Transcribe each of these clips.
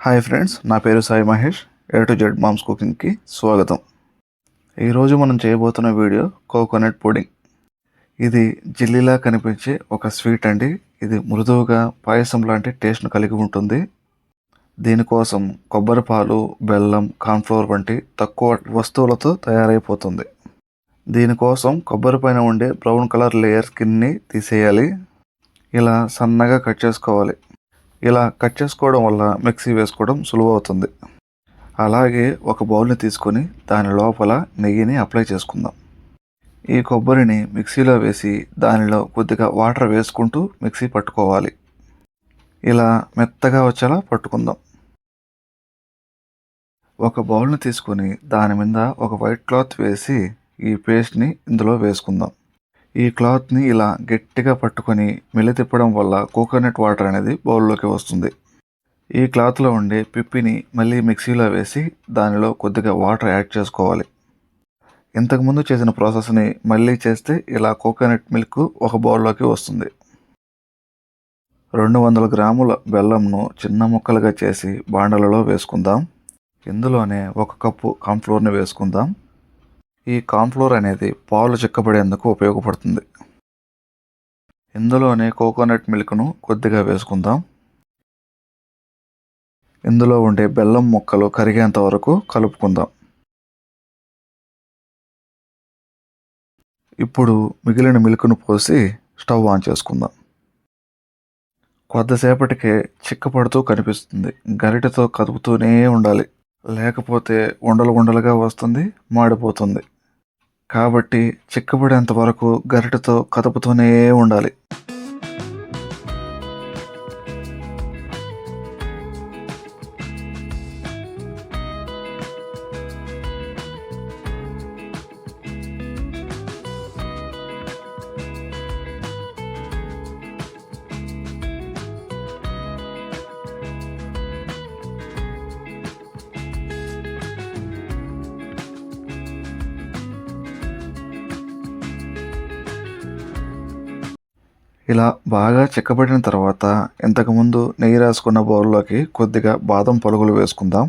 Hi friends, నా పేరు Sai Mahesh. A to Z moms కుకింగ్కి స్వాగతం. ఈరోజు మనం చేయబోతున్న వీడియో కోకోనట్ పుడింగ్. ఇది జిల్లీలా కనిపించే ఒక స్వీట్ అండి. ఇది మృదువుగా పాయసం లాంటి టేస్ట్ను కలిగి ఉంటుంది. దీనికోసం కొబ్బరి పాలు, బెల్లం, కార్న్ఫ్లోర్ వంటి తక్కువ వస్తువులతో తయారైపోతుంది. దీనికోసం కొబ్బరి పైన ఉండే బ్రౌన్ కలర్ లేయర్ స్కిన్ని తీసేయాలి. ఇలా సన్నగా కట్ చేసుకోవాలి. ఇలా కట్ చేసుకోవడం వల్ల మిక్సీ వేసుకోవడం సులువు అవుతుంది. అలాగే ఒక బౌల్ని తీసుకొని దాని లోపల నెయ్యిని అప్లై చేసుకుందాం. ఈ కొబ్బరిని మిక్సీలో వేసి దానిలో కొద్దిగా వాటర్ వేసుకుంటూ మిక్సీ పట్టుకోవాలి. ఇలా మెత్తగా వచ్చేలా పట్టుకుందాం. ఒక బౌల్ని తీసుకొని దాని మీద ఒక వైట్ క్లాత్ వేసి ఈ పేస్ట్ని ఇందులో వేసుకుందాం. ఈ క్లాత్ని ఇలా గట్టిగా పట్టుకొని మెలితిప్పడం వల్ల కోకోనట్ వాటర్ అనేది బౌల్లోకి వస్తుంది. ఈ క్లాత్లో ఉండే పిప్పిని మళ్ళీ మిక్సీలో వేసి దానిలో కొద్దిగా వాటర్ యాడ్ చేసుకోవాలి. ఇంతకుముందు చేసిన ప్రాసెస్ని మళ్ళీ చేస్తే ఇలా కోకోనట్ మిల్క్ ఒక బౌల్లోకి వస్తుంది. 200 గ్రాముల బెల్లంను చిన్న ముక్కలుగా చేసి బాండలలో వేసుకుందాం. ఇందులోనే 1 కప్పు కార్న్ఫ్లోర్ని వేసుకుందాం. ఈ కార్న్ఫ్లోర్ అనేది పాలు చిక్కబడేందుకు ఉపయోగపడుతుంది. ఇందులోనే కోకోనట్ మిల్క్ను కొద్దిగా వేసుకుందాం. ఇందులో ఉండే బెల్లం ముక్కలు కరిగేంత వరకు కలుపుకుందాం. ఇప్పుడు మిగిలిన మిల్క్ను పోసి స్టవ్ ఆన్ చేసుకుందాం. కొద్దిసేపటికే చిక్కపడుతూ కనిపిస్తుంది. గరిటెతో కదుపుతూనే ఉండాలి, లేకపోతే ఉండలు ఉండలుగా వస్తుంది, మాడిపోతుంది. కాబట్టి చిక్కబడేంత వరకు గరిటెతో కదుపుతూనే ఉండాలి. ఇలా బాగా చిక్కబడిన తర్వాత ఇంతకుముందు నెయ్యి రాసుకున్న బౌల్లోకి కొద్దిగా బాదం పలుకులు వేసుకుందాం.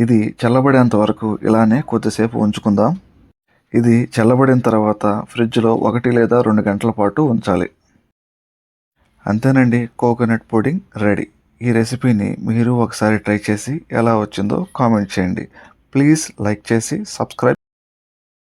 ఇది చల్లబడేంత వరకు ఇలానే కొద్దిసేపు ఉంచుకుందాం. ఇది చల్లబడిన తర్వాత ఫ్రిడ్జ్లో 1 లేదా 2 గంటల పాటు ఉంచాలి. అంతేనండి, కోకోనట్ పుడింగ్ రెడీ. ఈ రెసిపీని మీరు ఒకసారి ట్రై చేసి ఎలా వచ్చిందో కామెంట్ చేయండి. ప్లీజ్ లైక్ చేసి సబ్స్క్రైబ్